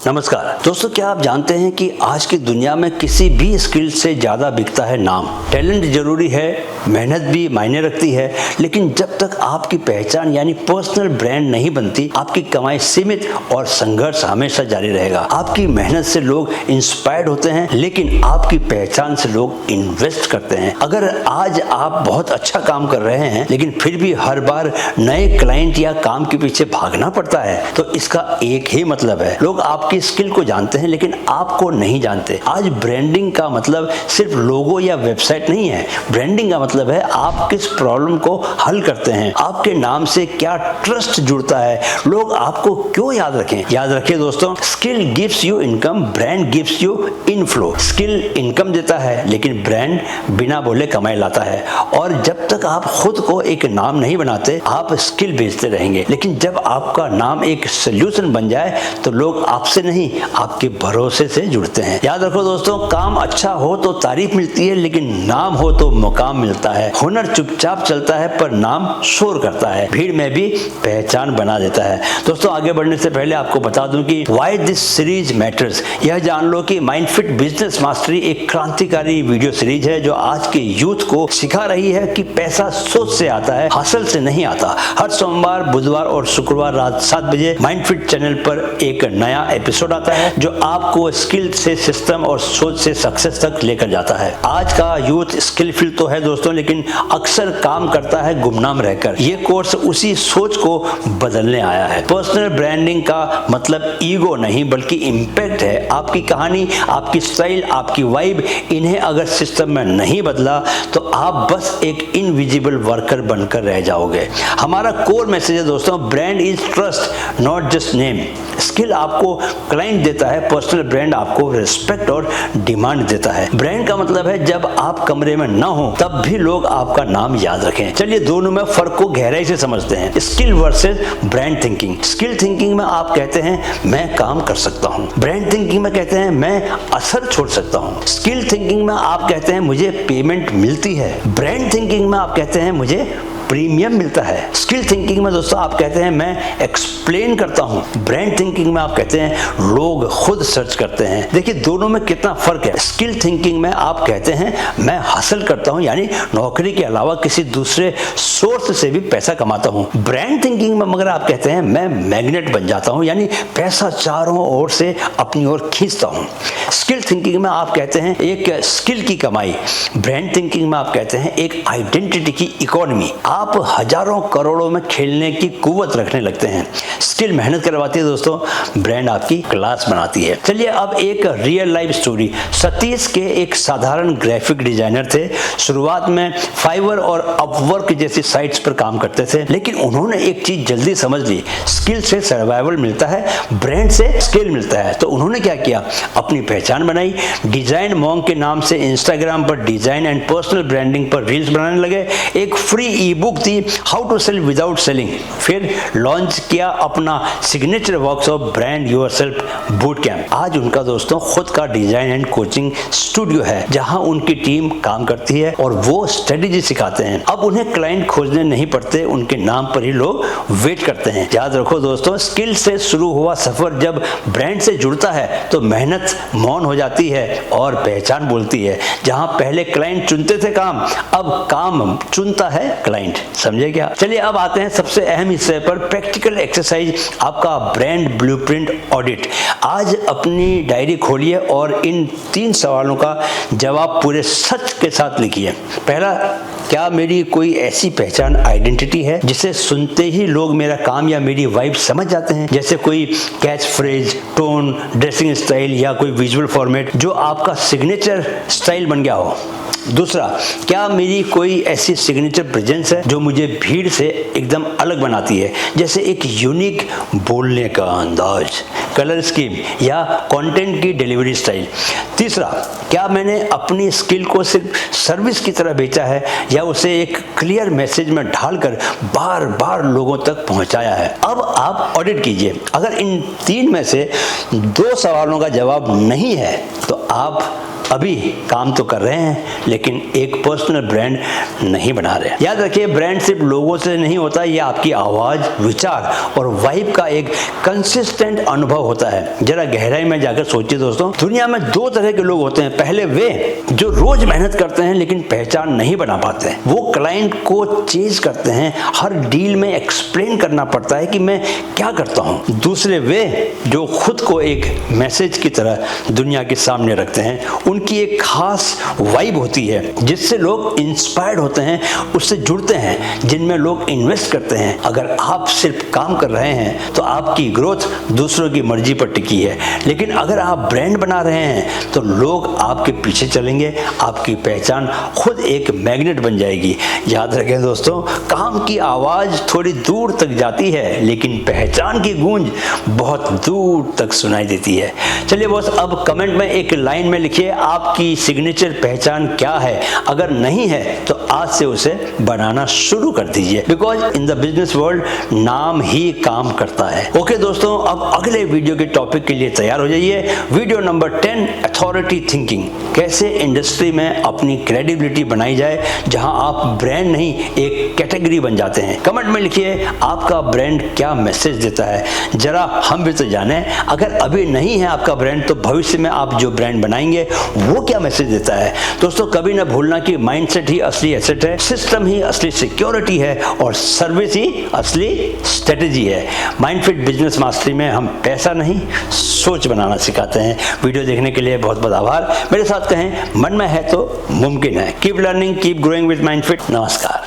नमस्कार दोस्तों, क्या आप जानते हैं कि आज की दुनिया में किसी भी स्किल से ज्यादा बिकता है नाम। टैलेंट जरूरी है, मेहनत भी मायने रखती है, लेकिन जब तक आपकी पहचान यानी पर्सनल ब्रांड नहीं बनती, आपकी कमाई सीमित और संघर्ष हमेशा जारी रहेगा। आपकी मेहनत से लोग इंस्पायर्ड होते हैं, लेकिन आपकी पहचान से लोग इन्वेस्ट करते हैं। अगर आज आप बहुत अच्छा काम कर रहे हैं, लेकिन फिर भी हर बार नए क्लाइंट या काम के पीछे भागना पड़ता है, तो इसका एक ही मतलब है, लोग आपकी स्किल को जानते हैं लेकिन आपको नहीं जानते। आज ब्रांडिंग का मतलब सिर्फ लोगो या वेबसाइट नहीं है। ब्रांडिंग का मतलब है आप किस प्रॉब्लम को हल करते हैं, आपके नाम से क्या ट्रस्ट जुड़ता है, लोग आपको क्यों याद रखें। याद रखिए दोस्तों, skill gives you income, brand gives you inflow. Skill income देता है, लेकिन ब्रांड बिना बोले कमाई लाता है। और जब तक आप खुद को एक नाम नहीं बनाते, आप स्किल बेचते रहेंगे, लेकिन जब आपका नाम एक सोल्यूशन बन जाए तो लोग आपसे नहीं, आपके भरोसे से जुड़ते हैं। याद रखो दोस्तों, काम अच्छा हो तो तारीफ मिलती है, लेकिन नाम हो तो मुकाम मिलता है। हुनर चुपचाप चलता है, पर नाम शोर करता है, भीड़ में भी पहचान बना देता है। दोस्तों, आगे बढ़ने से पहले आपको बता दूं कि व्हाई दिस सीरीज मैटर्स। यह जान लो कि माइंडफिट बिजनेस मास्टरी एक क्रांतिकारी वीडियो सीरीज है जो आज के यूथ को सिखा रही है कि पैसा सोच से आता है, हासिल से नहीं आता। हर सोमवार, बुधवार और शुक्रवार रात 7 बजे माइंडफिट चैनल पर एक नया एपिसोड आता है जो आपको स्किल से सिस्टम और सोच से सक्सेस तक लेकर जाता है। आज का यूथ स्किलफुल तो है दोस्तों, लेकिन अक्सर काम करता है गुमनाम रहकर। ये कोर्स उसी सोच को बदलने आया है। पर्सनल ब्रांडिंग का मतलब ईगो नहीं, बल्कि इम्पैक्ट है। आपकी कहानी, आपकी स्टाइल, आपकी वाइब, इन्हें अगर सिस्टम में नहीं बदला तो आप बस एक इनविजिबल वर्कर बनकर रह जाओगे। हमारा कोर मैसेज है दोस्तों, brand is trust, not just name. Skill आपको क्लाइंट देता है, पर्सनल ब्रांड आपको रिस्पेक्ट और डिमांड देता है। ब्रांड का मतलब है जब आप कमरे में ना हो तब भी लोग आपका नाम याद रखें। चलिए दोनों में फर्क को गहराई से समझते हैं। Skill versus brand thinking. Skill thinking में आप कहते हैं मैं काम कर सकता हूँ, ब्रांड थिंकिंग में कहते हैं मैं असर छोड़ सकता हूँ। स्किल थिंकिंग में आप कहते हैं मुझे पेमेंट मिलती है, ब्रांड थिंकिंग में आप कहते हैं मुझे प्रीमियम मिलता है। स्किल थिंकिंग में दोस्तों आप कहते हैं मैं एक्सप्लेन करता हूं, ब्रांड थिंकिंग में आप कहते हैं लोग खुद सर्च करते हैं। देखिए दोनों में कितना फर्क है। स्किल थिंकिंग में आप कहते हैं मैं हासिल करता हूं, यानी नौकरी के अलावा किसी दूसरे सोर्स से भी पैसा कमाता हूं। ब्रांड थिंकिंग में मगर आप कहते हैं मैं मैग्नेट बन जाता हूं, यानी पैसा चारों ओर से अपनी ओर खींचता हूं। स्किल थिंकिंग में आप कहते हैं एक स्किल की कमाई, ब्रांड थिंकिंग में आप कहते हैं एक आइडेंटिटी की इकोनॉमी। आप हजारों करोड़ों में खेलने की कुव्वत रखने लगते हैं। स्किल मेहनत करवाती है दोस्तों, ब्रांड आपकी क्लास बनाती है। चलिए अब एक रियल लाइफ स्टोरी। सतीश के एक साधारण ग्राफिक डिजाइनर थे। शुरुआत में फाइवर और अपवर्क जैसी साइट्स पर काम करते थे, लेकिन उन्होंने एक चीज जल्दी समझ ली, स्किल से सर्वाइवल मिलता है, ब्रांड से स्किल मिलता है। तो उन्होंने क्या किया, अपनी पहचान बनाई। डिजाइन मॉन्ग के नाम से इंस्टाग्राम पर डिजाइन एंड पर्सनल ब्रांडिंग पर रील्स बनाने लगे। एक फ्री ई बुक थी, how to sell without selling. फिर लॉन्च किया अपना signature workshop brand yourself boot camp. आज उनका दोस्तों खुद का डिजाइन एंड कोचिंग स्टूडियो है, जहां उनकी टीम काम करती है और वो स्ट्रेटेजी सिखाते हैं। अब उन्हें क्लाइंट खोजने नहीं पड़ते, उनके नाम पर ही लोग वेट करते हैं। याद रखो दोस्तों, स्किल से शुरू हुआ सफर जब ब्रांड से जुड़ता है तो मेहनत मौन हो जाती है और पहचान बोलती है। जहां पहले क्लाइंट चुनते थे काम, अब काम चुनता है क्लाइंट। समझे क्या? चलिए अब आते हैं सबसे अहम हिस्से पर, प्रैक्टिकल एक्सरसाइज, आपका ब्रांड ब्लूप्रिंट ऑडिट। आज अपनी डायरी खोलिए और इन 3 सवालों का जवाब पूरे सच के साथ लिखिए। पहला, क्या मेरी कोई ऐसी पहचान आइडेंटिटी है जिसे सुनते ही लोग मेरा काम या मेरी वाइब समझ जाते हैं, जैसे कोई catch phrase, tone, dressing style या कोई विजुअल फॉर्मेट जो आपका सिग्नेचर स्टाइल बन गया हो। दूसरा, क्या मेरी कोई ऐसी सिग्नेचर प्रेजेंस है जो मुझे भीड़ से एकदम अलग बनाती है, जैसे एक यूनिक बोलने का अंदाज, कलर स्कीम या कंटेंट की डिलीवरी स्टाइल। तीसरा, क्या मैंने अपनी स्किल को सिर्फ सर्विस की तरह बेचा है या उसे एक क्लियर मैसेज में ढालकर बार बार लोगों तक पहुंचाया है। अब आप ऑडिट कीजिए। अगर इन 3 में से 2 सवालों का जवाब नहीं है तो आप अभी काम तो कर रहे हैं लेकिन एक पर्सनल ब्रांड नहीं बना रहे। याद रखिए, ब्रांड सिर्फ लोगों से नहीं होता, ये आपकी आवाज, विचार और वाइब का एक कंसिस्टेंट अनुभव होता है। जरा गहराई में जाकर सोचिए दोस्तों, दुनिया में दो तरह के लोग होते हैं। पहले वे जो रोज मेहनत करते हैं लेकिन पहचान नहीं बना पाते, वो क्लाइंट को चेज करते हैं, हर डील में एक्सप्लेन करना पड़ता है कि मैं क्या करता हूं। दूसरे वे जो खुद को एक मैसेज की तरह दुनिया के सामने रखते हैं, उनकी एक खास वाइब होती है जिससे लोग इंस्पायर्ड होते हैं, उससे जुड़ते हैं, जिनमें लोग इन्वेस्ट करते हैं। अगर आप सिर्फ काम कर रहे हैं तो आपकी ग्रोथ दूसरों की मर्जी पर टिकी है, लेकिन अगर आप ब्रांड बना रहे हैं तो लोग आपके पीछे चलेंगे, आपकी पहचान खुद एक मैग्नेट बन जाएगी। याद रखें दोस्तों, काम की आवाज थोड़ी दूर तक जाती है लेकिन पहचान की गूंज बहुत दूर तक सुनाई देती है। चलिए बॉस, अब कमेंट में एक लाइन में लिखिए आपकी सिग्नेचर पहचान क्या है। अगर नहीं है तो आज से उसे बनाना शुरू कर दीजिए, because in the business world नाम ही काम करता है। ओके दोस्तों, अब अगले वीडियो के टॉपिक के लिए तैयार हो जाइए। वीडियो नंबर 10, अथॉरिटी थिंकिंग, कैसे इंडस्ट्री में अपनी क्रेडिबिलिटी बनाई जाए, जहां आप ब्रांड नहीं एक कैटेगरी बन जाते हैं। कमेंट में लिखिए आपका ब्रांड क्या मैसेज देता है, जरा हम भी तो जाने। अगर अभी नहीं है आपका ब्रांड तो भविष्य में आप जो ब्रांड बनाएंगे वो क्या मैसेज देता है। दोस्तों, कभी ना भूलना कि माइंडसेट ही असली एसेट है, सिस्टम ही असली सिक्योरिटी है और सर्विस ही असली स्ट्रेटेजी है। माइंडफिट बिजनेस मास्टरी में हम पैसा नहीं सोच बनाना सिखाते हैं। वीडियो देखने के लिए बहुत बहुत आभार। मेरे साथ कहें, मन में है तो मुमकिन है। Keep learning, keep growing with Mindfit. नमस्कार।